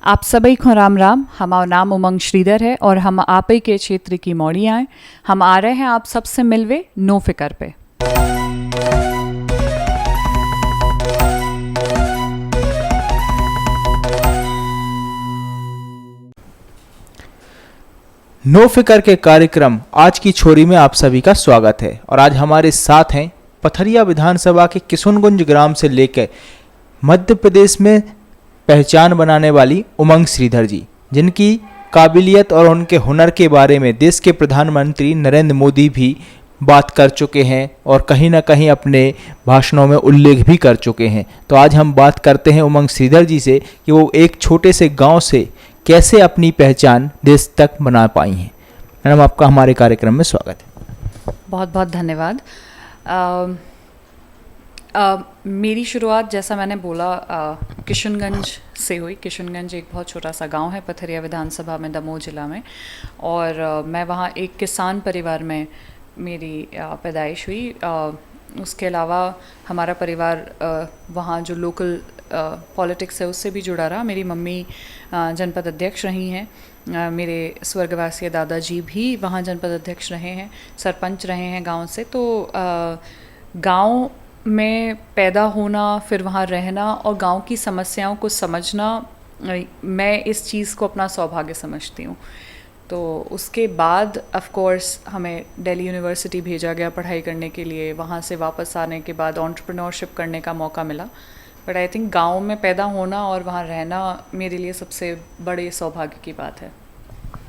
आप सभी को राम राम। हमारा नाम उमंग श्रीधर है और हम आप ही के क्षेत्र की मौड़ियाँ हैं। हम आ रहे हैं आप सबसे मिलवे नो फिकर पे। नो फिकर के कार्यक्रम आज की छोरी में आप सभी का स्वागत है। और आज हमारे साथ हैं पथरिया विधानसभा के किशुनगंज ग्राम से लेकर मध्य प्रदेश में पहचान बनाने वाली उमंग श्रीधर जी, जिनकी काबिलियत और उनके हुनर के बारे में देश के प्रधानमंत्री नरेंद्र मोदी भी बात कर चुके हैं और कहीं ना कहीं अपने भाषणों में उल्लेख भी कर चुके हैं। तो आज हम बात करते हैं उमंग श्रीधर जी से कि वो एक छोटे से गांव से कैसे अपनी पहचान देश तक बना पाई हैं। मैडम, आपका हमारे कार्यक्रम में स्वागत है। बहुत बहुत धन्यवाद। मेरी शुरुआत, जैसा मैंने बोला, किशनगंज से हुई। किशनगंज एक बहुत छोटा सा गांव है पथरिया विधानसभा में, दमोह जिला में। और मैं वहाँ एक किसान परिवार में मेरी पैदाइश हुई। उसके अलावा हमारा परिवार वहाँ जो लोकल पॉलिटिक्स है उससे भी जुड़ा रहा। मेरी मम्मी जनपद अध्यक्ष रही हैं। मेरे स्वर्गवासी दादाजी भी वहाँ जनपद अध्यक्ष रहे हैं, सरपंच रहे हैं गांव से। तो गांव में पैदा होना, फिर वहाँ रहना और गांव की समस्याओं को समझना, मैं इस चीज़ को अपना सौभाग्य समझती हूँ। तो उसके बाद ऑफ कोर्स हमें दिल्ली यूनिवर्सिटी भेजा गया पढ़ाई करने के लिए। वहाँ से वापस आने के बाद एंटरप्रेन्योरशिप करने का मौका मिला। बट आई थिंक गांव में पैदा होना और वहाँ रहना मेरे लिए सबसे बड़े सौभाग्य की बात है।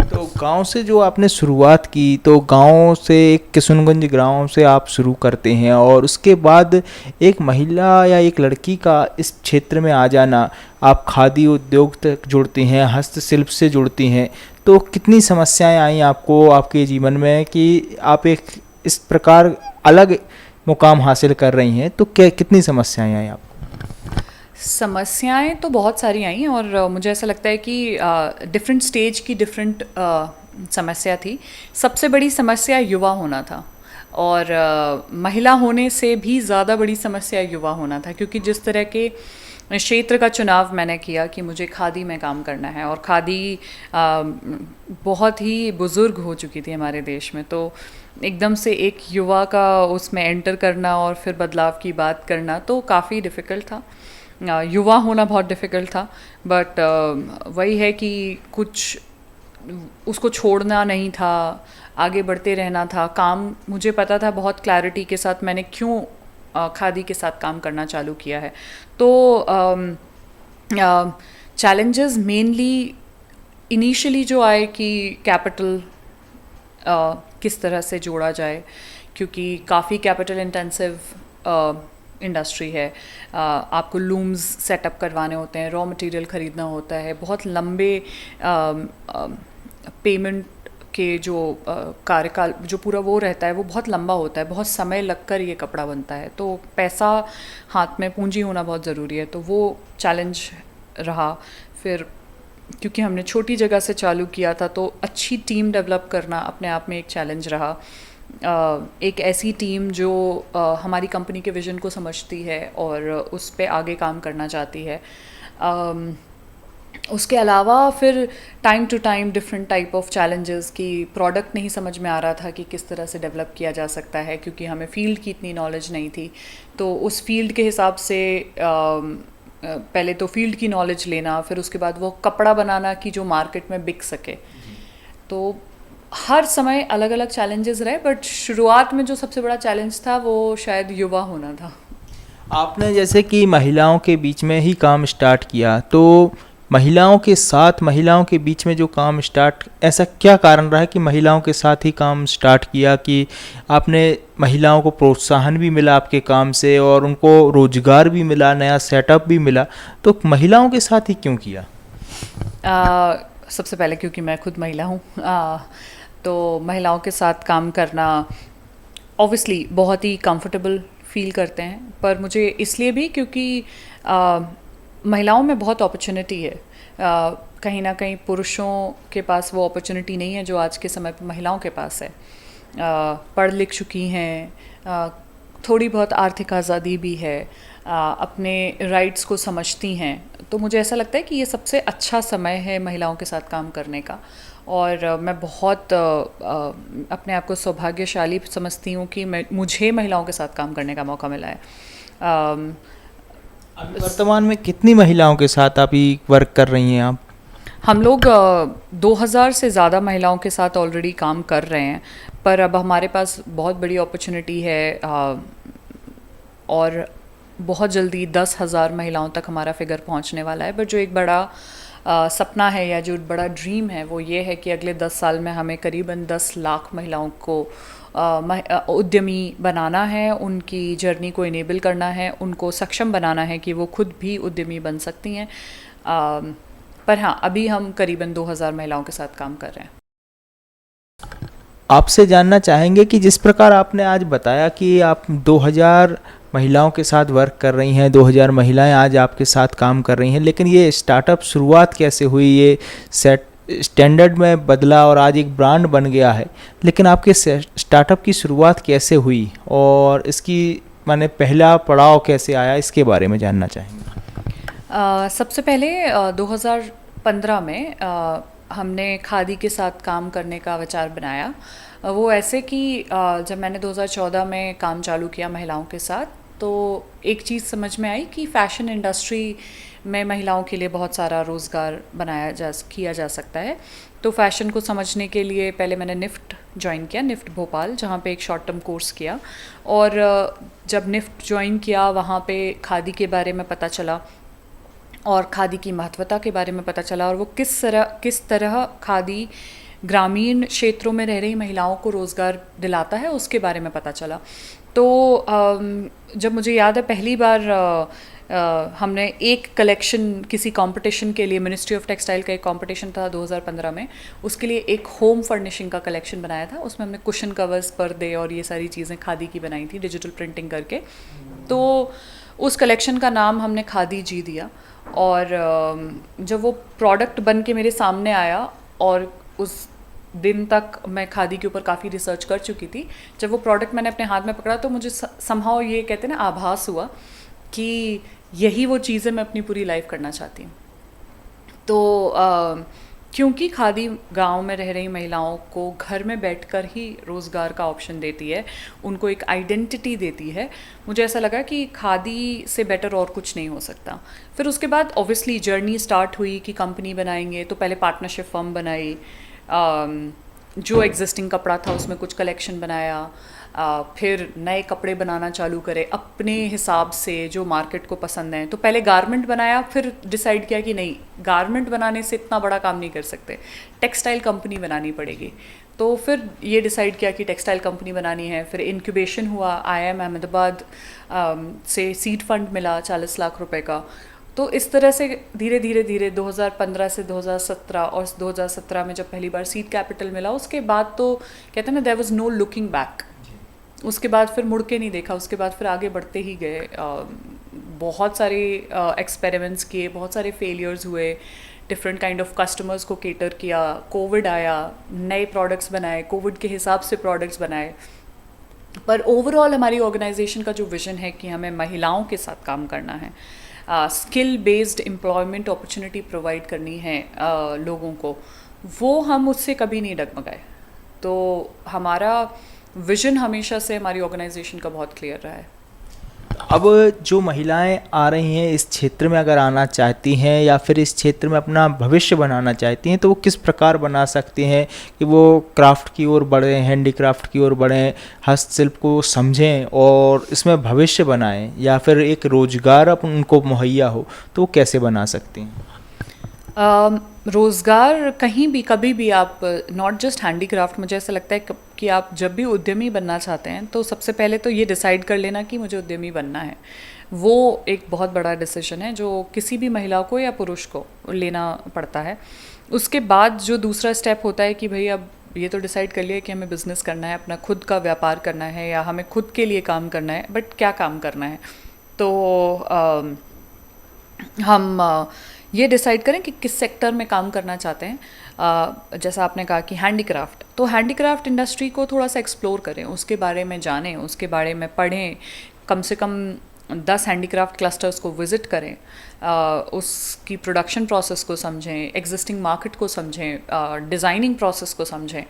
तो गांव से जो आपने शुरुआत की, तो गांव से एक किशुनगंज गांव से आप शुरू करते हैं और उसके बाद एक महिला या एक लड़की का इस क्षेत्र में आ जाना, आप खादी उद्योग तक जुड़ती हैं, हस्तशिल्प से जुड़ती हैं। तो कितनी समस्याएं आई आपको आपके जीवन में कि आप एक इस प्रकार अलग मुकाम हासिल कर रही हैं? तो क्या कितनी समस्याएं आई आपको? समस्याएं तो बहुत सारी आई और मुझे ऐसा लगता है कि डिफरेंट स्टेज की डिफरेंट समस्या थी। सबसे बड़ी समस्या युवा होना था और महिला होने से भी ज़्यादा बड़ी समस्या युवा होना था, क्योंकि जिस तरह के क्षेत्र का चुनाव मैंने किया कि मुझे खादी में काम करना है और खादी बहुत ही बुज़ुर्ग हो चुकी थी हमारे देश में। तो एकदम से एक युवा का उसमें एंटर करना और फिर बदलाव की बात करना तो काफ़ी डिफ़िकल्ट था। युवा होना बहुत डिफ़िकल्ट था। बट वही है कि कुछ उसको छोड़ना नहीं था, आगे बढ़ते रहना था। काम मुझे पता था बहुत क्लैरिटी के साथ मैंने क्यों खादी के साथ काम करना चालू किया है। तो चैलेंजेस मेनली इनिशियली जो आए कि कैपिटल किस तरह से जोड़ा जाए, क्योंकि काफ़ी कैपिटल इंटेंसिव इंडस्ट्री है। आपको लूम्स सेटअप करवाने होते हैं, रॉ मटेरियल ख़रीदना होता है, बहुत लंबे पेमेंट के जो कार्यकाल जो पूरा वो रहता है वो बहुत लंबा होता है, बहुत समय लगकर ये कपड़ा बनता है। तो पैसा हाथ में, पूंजी होना बहुत ज़रूरी है। तो वो चैलेंज रहा। फिर क्योंकि हमने छोटी जगह से चालू किया था तो अच्छी टीम डेवलप करना अपने आप में एक चैलेंज रहा। एक ऐसी टीम जो हमारी कंपनी के विज़न को समझती है और उस पे आगे काम करना चाहती है। उसके अलावा फिर time to time different type of challenges की प्रोडक्ट नहीं समझ में आ रहा था कि किस तरह से डेवलप किया जा सकता है, क्योंकि हमें फ़ील्ड की इतनी नॉलेज नहीं थी। तो उस फील्ड के हिसाब से पहले तो फील्ड की नॉलेज लेना, फिर उसके बाद वो कपड़ा बनाना कि जो मार्केट में बिक सके। तो हर समय अलग अलग चैलेंजेस रहे, बट शुरुआत में जो सबसे बड़ा चैलेंज था वो शायद युवा होना था। आपने जैसे कि महिलाओं के बीच में ही काम स्टार्ट किया, तो महिलाओं के साथ, महिलाओं के बीच में जो काम स्टार्ट, ऐसा क्या कारण रहा कि महिलाओं के साथ ही काम स्टार्ट किया कि आपने महिलाओं को प्रोत्साहन भी मिला आपके काम से और उनको रोजगार भी मिला, नया सेटअप भी मिला? तो महिलाओं के साथ ही क्यों किया? सबसे पहले क्योंकि मैं खुद महिला हूँ। तो महिलाओं के साथ काम करना ऑब्वियसली बहुत ही कंफर्टेबल फील करते हैं, पर मुझे इसलिए भी क्योंकि महिलाओं में बहुत अपॉर्चुनिटी है। कहीं ना कहीं पुरुषों के पास वो अपॉर्चुनिटी नहीं है जो आज के समय पर महिलाओं के पास है। पढ़ लिख चुकी हैं, थोड़ी बहुत आर्थिक आज़ादी भी है, अपने राइट्स को समझती हैं, तो मुझे ऐसा लगता है कि ये सबसे अच्छा समय है महिलाओं के साथ काम करने का। और मैं बहुत अपने आप को सौभाग्यशाली समझती हूँ कि मुझे महिलाओं के साथ काम करने का मौका मिला है। अम, अभी वर्तमान में कितनी महिलाओं के साथ अभी वर्क कर रही हैं आप? हम लोग 2000 से ज़्यादा महिलाओं के साथ ऑलरेडी काम कर रहे हैं, पर अब हमारे पास बहुत बड़ी अपॉर्चुनिटी है, और बहुत जल्दी 10,000 महिलाओं तक हमारा फिगर पहुंचने वाला है। बट जो एक बड़ा सपना है या जो बड़ा ड्रीम है वो ये है कि अगले 10 साल में हमें करीबन 10 लाख महिलाओं को उद्यमी बनाना है, उनकी जर्नी को इनेबल करना है, उनको सक्षम बनाना है कि वो खुद भी उद्यमी बन सकती हैं। पर हाँ, अभी हम करीबन 2000 महिलाओं के साथ काम कर रहे हैं। आपसे जानना चाहेंगे कि जिस प्रकार आपने आज बताया कि आप 2000 महिलाओं के साथ वर्क कर रही हैं, 2000 महिलाएं आज आपके साथ काम कर रही हैं, लेकिन ये स्टार्टअप शुरुआत कैसे हुई, ये सेट स्टैंडर्ड में बदला और आज एक ब्रांड बन गया है, लेकिन आपके स्टार्टअप की शुरुआत कैसे हुई और इसकी माने पहला पड़ाव कैसे आया, इसके बारे में जानना चाहेंगे। सबसे पहले 2015 में हमने खादी के साथ काम करने का विचार बनाया। वो ऐसे कि जब मैंने 2014 में काम चालू किया महिलाओं के साथ, तो एक चीज़ समझ में आई कि फ़ैशन इंडस्ट्री में महिलाओं के लिए बहुत सारा रोज़गार किया जा सकता है। तो फ़ैशन को समझने के लिए पहले मैंने निफ्ट ज्वाइन किया, निफ्ट भोपाल, जहाँ पे एक शॉर्ट टर्म कोर्स किया। और जब निफ्ट ज्वाइन किया वहाँ पे खादी के बारे में पता चला और खादी की महत्वता के बारे में पता चला, और वो किस तरह खादी ग्रामीण क्षेत्रों में रह रही महिलाओं को रोज़गार दिलाता है उसके बारे में पता चला। तो जब मुझे याद है पहली बार हमने एक कलेक्शन किसी कंपटीशन के लिए, मिनिस्ट्री ऑफ टेक्सटाइल का एक कंपटीशन था 2015 में, उसके लिए एक होम फर्निशिंग का कलेक्शन बनाया था। उसमें हमने कुशन कवर्स, पर्दे और ये सारी चीज़ें खादी की बनाई थी डिजिटल प्रिंटिंग करके। तो उस कलेक्शन का नाम हमने खादी जी दिया। और जब वो प्रोडक्ट बन के मेरे सामने आया, और उस दिन तक मैं खादी के ऊपर काफ़ी रिसर्च कर चुकी थी, जब वो प्रोडक्ट मैंने अपने हाथ में पकड़ा तो मुझे समहाउ ये कहते हैं ना, आभास हुआ कि यही वो चीज़ें मैं अपनी पूरी लाइफ करना चाहती हूँ। तो क्योंकि खादी गांव में रह रही महिलाओं को घर में बैठकर ही रोज़गार का ऑप्शन देती है, उनको एक आइडेंटिटी देती है, मुझे ऐसा लगा कि खादी से बेटर और कुछ नहीं हो सकता। फिर उसके बाद ऑब्वियसली जर्नी स्टार्ट हुई कि कंपनी बनाएंगे, तो पहले पार्टनरशिप फर्म बनाई, जो एग्जिस्टिंग कपड़ा था उसमें कुछ कलेक्शन बनाया, फिर नए कपड़े बनाना चालू करे अपने हिसाब से जो मार्केट को पसंद है। तो पहले गारमेंट बनाया, फिर डिसाइड किया कि नहीं, गारमेंट बनाने से इतना बड़ा काम नहीं कर सकते, टेक्सटाइल कंपनी बनानी पड़ेगी। तो फिर ये डिसाइड किया कि टेक्सटाइल कंपनी बनानी है। फिर इंक्यूबेशन हुआ, IIM अहमदाबाद से सीड फंड मिला 40 लाख रुपए का। तो इस तरह से धीरे धीरे 2015 से 2017, और 2017 में जब पहली बार सीड कैपिटल मिला, उसके बाद तो कहते हैं ना, there was no looking back. उसके बाद फिर मुड़ के नहीं देखा, उसके बाद फिर आगे बढ़ते ही गए। बहुत सारे एक्सपेरिमेंट्स किए, बहुत सारे फेलियर्स हुए, डिफरेंट काइंड ऑफ कस्टमर्स को केटर किया, कोविड आया, नए प्रोडक्ट्स बनाए, कोविड के हिसाब से प्रोडक्ट्स बनाए। पर ओवरऑल हमारी ऑर्गेनाइजेशन का जो विज़न है कि हमें महिलाओं के साथ काम करना है, skill based employment opportunity provide करनी है लोगों को, वो हम उससे कभी नहीं डगमगाए। तो हमारा विजन हमेशा से हमारी ऑर्गेनाइजेशन का बहुत क्लियर रहा है। अब जो महिलाएं आ रही हैं इस क्षेत्र में, अगर आना चाहती हैं या फिर इस क्षेत्र में अपना भविष्य बनाना चाहती हैं, तो वो किस प्रकार बना सकती हैं कि वो क्राफ्ट की ओर बढ़ें, हैंडीक्राफ्ट की ओर बढ़ें, हस्तशिल्प को समझें और इसमें भविष्य बनाएं, या फिर एक रोजगार उनको मुहैया हो, तो वो कैसे बना सकती हैं? रोज़गार कहीं भी कभी भी आप, नॉट जस्ट हैंडीक्राफ्ट, मुझे ऐसा लगता है कि आप जब भी उद्यमी बनना चाहते हैं तो सबसे पहले तो ये डिसाइड कर लेना कि मुझे उद्यमी बनना है। वो एक बहुत बड़ा डिसीजन है जो किसी भी महिला को या पुरुष को लेना पड़ता है। उसके बाद जो दूसरा स्टेप होता है कि भाई अब ये तो डिसाइड कर लिया कि हमें बिज़नेस करना है, अपना खुद का व्यापार करना है, या हमें खुद के लिए काम करना है, बट क्या काम करना है। तो हम ये डिसाइड करें कि किस सेक्टर में काम करना चाहते हैं। जैसा आपने कहा कि हैंडीक्राफ्ट, तो हैंडीक्राफ्ट इंडस्ट्री को थोड़ा सा एक्सप्लोर करें, उसके बारे में जानें, उसके बारे में पढ़ें, कम से कम 10 हैंडीक्राफ्ट क्लस्टर्स को विज़िट करें, उसकी प्रोडक्शन प्रोसेस को समझें, एग्जिस्टिंग मार्केट को समझें, डिज़ाइनिंग प्रोसेस को समझें,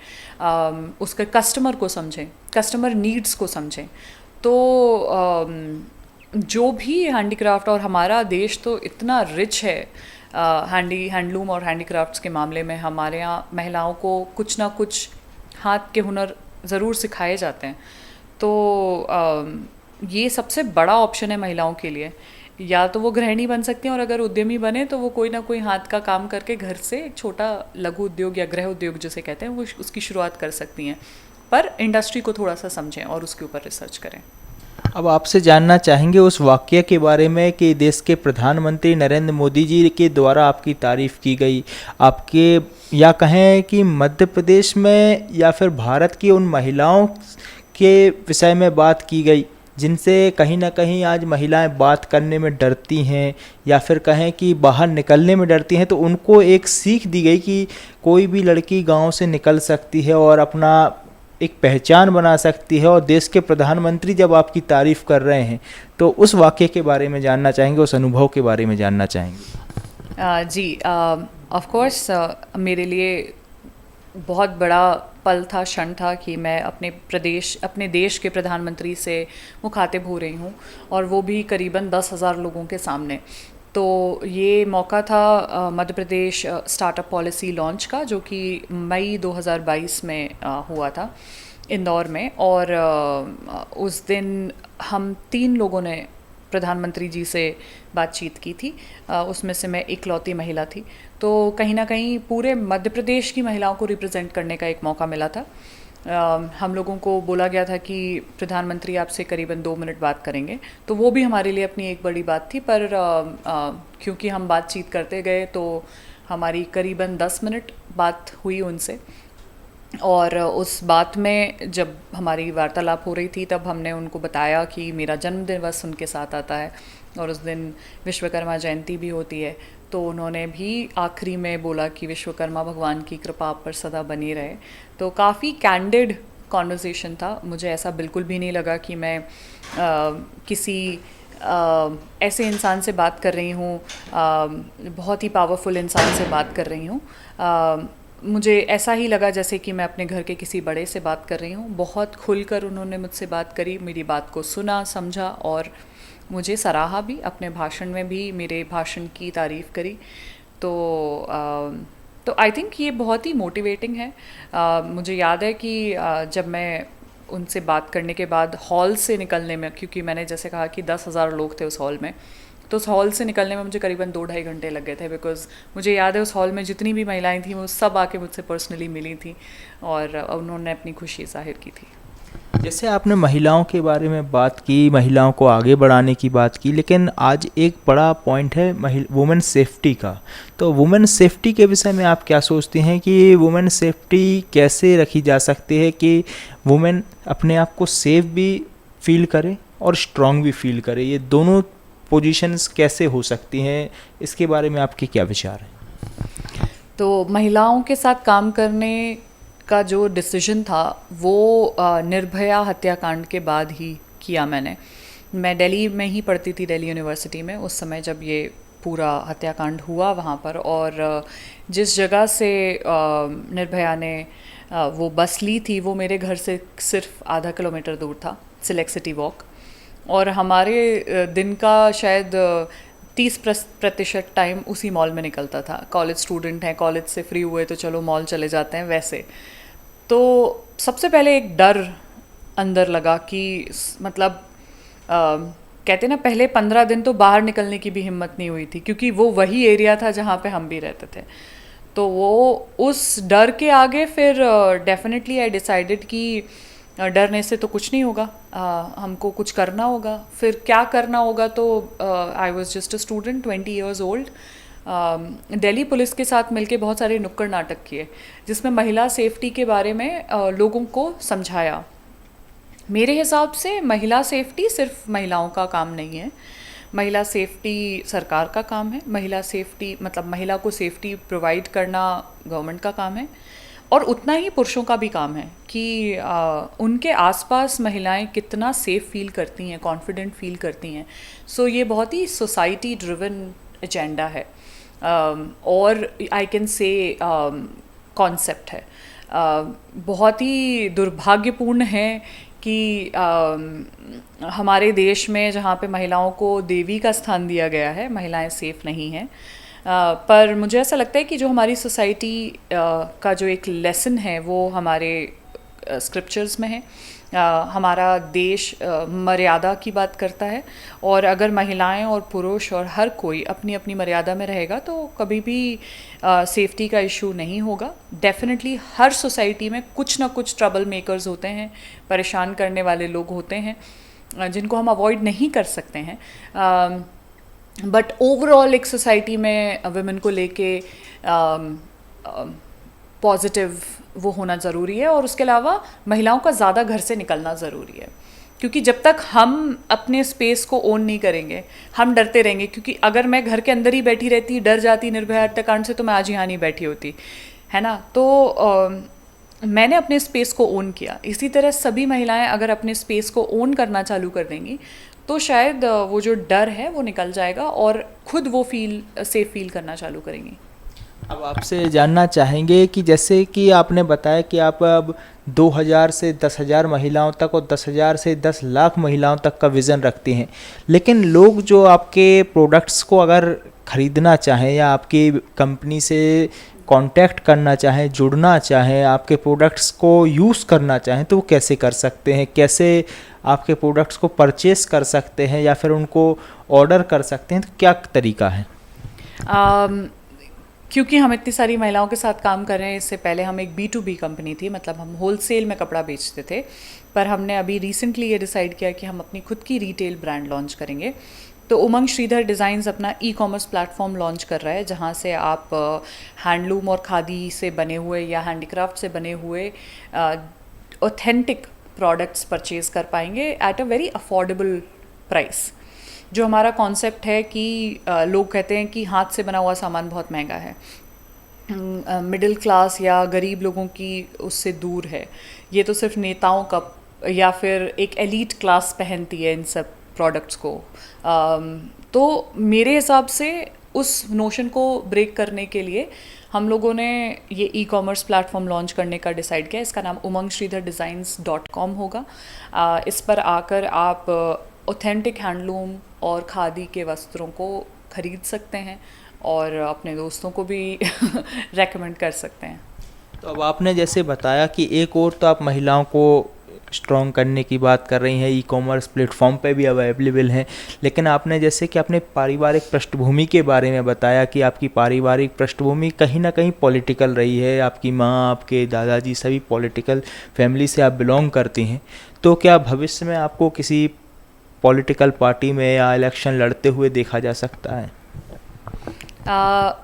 उसके कस्टमर को समझें, कस्टमर नीड्स को समझें। तो जो भी हैंडीक्राफ्ट, और हमारा देश तो इतना रिच है हैंडलूम और हैंडीक्राफ्ट्स के मामले में, हमारे यहाँ महिलाओं को कुछ ना कुछ हाथ के हुनर ज़रूर सिखाए जाते हैं। तो ये सबसे बड़ा ऑप्शन है महिलाओं के लिए। या तो वो गृहिणी बन सकती हैं, और अगर उद्यमी बने तो वो कोई ना कोई हाथ का काम करके घर से एक छोटा लघु उद्योग या गृह उद्योग जिसे कहते हैं वो उसकी शुरुआत कर सकती हैं। पर इंडस्ट्री को थोड़ा सा समझें और उसके ऊपर रिसर्च करें। अब आपसे जानना चाहेंगे उस वाक़ये के बारे में कि देश के प्रधानमंत्री नरेंद्र मोदी जी के द्वारा आपकी तारीफ़ की गई, आपके, या कहें कि मध्य प्रदेश में या फिर भारत की उन महिलाओं के विषय में बात की गई जिनसे कहीं ना कहीं आज महिलाएं बात करने में डरती हैं या फिर कहें कि बाहर निकलने में डरती हैं, तो उनको एक सीख दी गई कि कोई भी लड़की गांव से निकल सकती है और अपना एक पहचान बना सकती है। और देश के प्रधानमंत्री जब आपकी तारीफ़ कर रहे हैं तो उस वाक़ये के बारे में जानना चाहेंगे, उस अनुभव के बारे में जानना चाहेंगे। जी, ऑफ कोर्स मेरे लिए बहुत बड़ा पल था, क्षण था कि मैं अपने देश के प्रधानमंत्री से मुखातिब हो रही हूँ, और वो भी करीबन 10,000 लोगों के सामने। तो ये मौका था Madhya Pradesh startup policy launch का, जो कि मई 2022 में हुआ था इंदौर में। और उस दिन हम 3 लोगों ने प्रधानमंत्री जी से बातचीत की थी, उसमें से मैं इकलौती महिला थी। तो कहीं ना कहीं पूरे मध्य प्रदेश की महिलाओं को रिप्रेजेंट करने का एक मौका मिला था। हम लोगों को बोला गया था कि प्रधानमंत्री आपसे करीबन 2 मिनट बात करेंगे, तो वो भी हमारे लिए अपनी एक बड़ी बात थी। पर क्योंकि हम बातचीत करते गए तो हमारी करीबन 10 मिनट बात हुई उनसे। और उस बात में जब हमारी वार्तालाप हो रही थी तब हमने उनको बताया कि मेरा जन्मदिवस उनके साथ आता है और उस दिन विश्वकर्मा जयंती भी होती है। तो उन्होंने भी आखिरी में बोला कि विश्वकर्मा भगवान की कृपा आप पर सदा बनी रहे। तो काफ़ी कैंडिड कॉन्वर्सेशन था। मुझे ऐसा बिल्कुल भी नहीं लगा कि मैं किसी ऐसे इंसान से बात कर रही हूँ, बहुत ही पावरफुल इंसान से बात कर रही हूँ। मुझे ऐसा ही लगा जैसे कि मैं अपने घर के किसी बड़े से बात कर रही हूँ। बहुत खुलकर उन्होंने मुझसे बात करी, मेरी बात को सुना, समझा और मुझे सराहा भी। अपने भाषण में भी मेरे भाषण की तारीफ़ करी। तो आई थिंक ये बहुत ही मोटिवेटिंग है। मुझे याद है कि जब मैं उनसे बात करने के बाद हॉल से निकलने में, क्योंकि मैंने जैसे कहा कि 10,000 लोग थे उस हॉल में, तो उस हॉल से निकलने में मुझे करीबन 2-2.5 घंटे लग गए थे। बिकॉज़ मुझे याद है उस हॉल में जितनी भी महिलाएं थीं वो सब आके मुझसे पर्सनली मिली थी और उन्होंने अपनी खुशी जाहिर की थी। जैसे आपने महिलाओं के बारे में बात की, महिलाओं को आगे बढ़ाने की बात की, लेकिन आज एक बड़ा पॉइंट है वुमेन सेफ्टी का। तो वुमेन सेफ्टी के विषय में आप क्या सोचती हैं कि वुमेन सेफ्टी कैसे रखी जा सकती है कि वुमेन अपने आप को सेफ भी फील करे और स्ट्रॉन्ग भी फील करे? ये दोनों पोजीशंस कैसे हो सकती हैं, इसके बारे में आपके क्या विचार हैं? तो महिलाओं के साथ काम करने का जो डिसीजन था वो निर्भया हत्याकांड के बाद ही किया मैंने। मैं दिल्ली में ही पढ़ती थी, दिल्ली यूनिवर्सिटी में, उस समय जब ये पूरा हत्याकांड हुआ वहाँ पर। और जिस जगह से निर्भया ने वो बस ली थी वो मेरे घर से सिर्फ आधा किलोमीटर दूर था, सिलेक्ट सिटी वॉक। और हमारे दिन का शायद 30% टाइम उसी मॉल में निकलता था। कॉलेज स्टूडेंट हैं, कॉलेज से फ्री हुए तो चलो मॉल चले जाते हैं वैसे। तो सबसे पहले एक डर अंदर लगा कि मतलब कहते ना, पहले 15 दिन तो बाहर निकलने की भी हिम्मत नहीं हुई थी, क्योंकि वो वही एरिया था जहाँ पे हम भी रहते थे। तो वो उस डर के आगे फिर डेफिनेटली आई डिसाइडेड कि डरने से तो कुछ नहीं होगा, हमको कुछ करना होगा। फिर क्या करना होगा? तो I was just a student, 20 years old. Delhi police के साथ मिलके बहुत सारे नुक्कड़ नाटक किए जिसमें महिला सेफ्टी के बारे में लोगों को समझाया। मेरे हिसाब से महिला सेफ्टी सिर्फ महिलाओं का काम नहीं है। महिला सेफ्टी सरकार का काम है, महिला सेफ्टी मतलब महिला को सेफ्टी प्रोवाइड करना गवर्नमेंट का काम है, और उतना ही पुरुषों का भी काम है कि उनके आसपास महिलाएं कितना सेफ फील करती हैं, कॉन्फिडेंट फील करती हैं। सो ये बहुत ही सोसाइटी ड्रिवन एजेंडा है, और आई कैन से कॉन्सेप्ट है। बहुत ही दुर्भाग्यपूर्ण है कि हमारे देश में जहाँ पे महिलाओं को देवी का स्थान दिया गया है, महिलाएं सेफ नहीं हैं। पर मुझे ऐसा लगता है कि जो हमारी सोसाइटी का जो एक लेसन है वो हमारे स्क्रिप्चर्स में है। हमारा देश मर्यादा की बात करता है, और अगर महिलाएं और पुरुष और हर कोई अपनी अपनी मर्यादा में रहेगा तो कभी भी सेफ्टी का इशू नहीं होगा। डेफिनेटली हर सोसाइटी में कुछ ना कुछ ट्रबल मेकर्स होते हैं, परेशान करने वाले लोग होते हैं, जिनको हम अवॉइड नहीं कर सकते हैं। बट ओवरऑल एक सोसाइटी में वुमेन को लेके पॉजिटिव वो होना ज़रूरी है, और उसके अलावा महिलाओं का ज़्यादा घर से निकलना ज़रूरी है, क्योंकि जब तक हम अपने स्पेस को ओन नहीं करेंगे हम डरते रहेंगे। क्योंकि अगर मैं घर के अंदर ही बैठी रहती, डर जाती निर्भया हत्याकांड से, तो मैं आज यहाँ नहीं बैठी होती, है ना। तो मैंने अपने स्पेस को ओन किया। इसी तरह सभी महिलाएं अगर अपने स्पेस को ओन करना चालू कर देंगी तो शायद वो जो डर है वो निकल जाएगा, और खुद वो सेफ फील करना चालू करेंगी। अब आपसे जानना चाहेंगे कि जैसे कि आपने बताया कि आप अब 2000 से 10,000 महिलाओं तक और 10,000 से 10 लाख महिलाओं तक का विज़न रखती हैं, लेकिन लोग जो आपके प्रोडक्ट्स को अगर ख़रीदना चाहें या आपकी कंपनी से कांटेक्ट करना चाहें, जुड़ना चाहें, आपके प्रोडक्ट्स को यूज़ करना चाहें, तो वो कैसे कर सकते हैं? कैसे आपके प्रोडक्ट्स को परचेस कर सकते हैं या फिर उनको ऑर्डर कर सकते हैं? तो क्या तरीका है? क्योंकि हम इतनी सारी महिलाओं के साथ काम कर रहे हैं, इससे पहले हम एक B2B कंपनी थी, मतलब हम होलसेल में कपड़ा बेचते थे, पर हमने अभी रिसेंटली ये डिसाइड किया कि हम अपनी खुद की रिटेल ब्रांड लॉन्च करेंगे। तो उमंग श्रीधर डिज़ाइंस अपना ई-कॉमर्स प्लेटफॉर्म लॉन्च कर रहा है, जहाँ से आप हैंडलूम और खादी से बने हुए या हैंडीक्राफ्ट से बने हुए ऑथेंटिक प्रोडक्ट्स परचेज़ कर पाएंगे at a very affordable price. जो हमारा कॉन्सेप्ट है कि लोग कहते हैं कि हाथ से बना हुआ सामान बहुत महंगा है, मिडिल क्लास या गरीब लोगों की उससे दूर है, ये तो सिर्फ नेताओं का या फिर एक एलीट क्लास पहनती है इन सब प्रोडक्ट्स को। तो मेरे हिसाब से उस नोशन को ब्रेक करने के लिए हम लोगों ने ये ई-कॉमर्स प्लेटफॉर्म लॉन्च करने का डिसाइड किया। इसका नाम umangshridhardesigns.com होगा। इस पर आकर आप ऑथेंटिक हैंडलूम और खादी के वस्त्रों को ख़रीद सकते हैं और अपने दोस्तों को भी रेकमेंड कर सकते हैं। तो अब आपने जैसे बताया कि एक और तो आप महिलाओं को स्ट्रॉन्ग करने की बात कर रही हैं, ई-कॉमर्स प्लेटफॉर्म पे भी अवेलेबल हैं, लेकिन आपने जैसे कि अपने पारिवारिक पृष्ठभूमि के बारे में बताया कि आपकी पारिवारिक पृष्ठभूमि कहीं ना कहीं पॉलिटिकल रही है, आपकी माँ, आपके दादाजी सभी पॉलिटिकल फैमिली से आप बिलोंग करती हैं। तो क्या भविष्य में आपको किसी पॉलिटिकल पार्टी में या इलेक्शन लड़ते हुए देखा जा सकता है?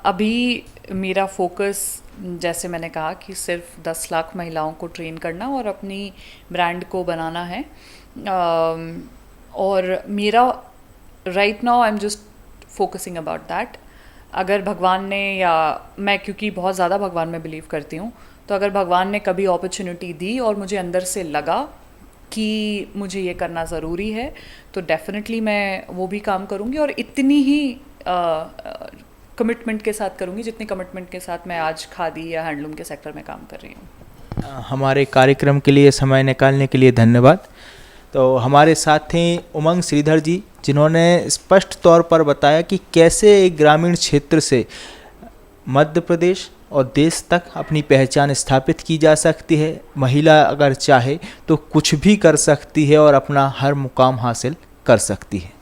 अभी मेरा फोकस, जैसे मैंने कहा, कि सिर्फ 10 लाख महिलाओं को ट्रेन करना और अपनी ब्रांड को बनाना है। और मेरा right now I am just focusing about that. अगर भगवान ने, या मैं क्योंकि बहुत ज़्यादा भगवान में बिलीव करती हूँ, तो अगर भगवान ने कभी अपॉर्चुनिटी दी और मुझे अंदर से लगा कि मुझे ये करना ज़रूरी है, तो डेफिनेटली मैं वो भी काम करूँगी, और इतनी ही कमिटमेंट के साथ करूँगी जितनी कमिटमेंट के साथ मैं आज खादी या हैंडलूम के सेक्टर में काम कर रही हूँ। हमारे कार्यक्रम के लिए समय निकालने के लिए धन्यवाद। तो हमारे साथ थे उमंग श्रीधर जी, जिन्होंने स्पष्ट तौर पर बताया कि कैसे एक ग्रामीण क्षेत्र से मध्य प्रदेश और देश तक अपनी पहचान स्थापित की जा सकती है। महिला अगर चाहे तो कुछ भी कर सकती है और अपना हर मुकाम हासिल कर सकती है।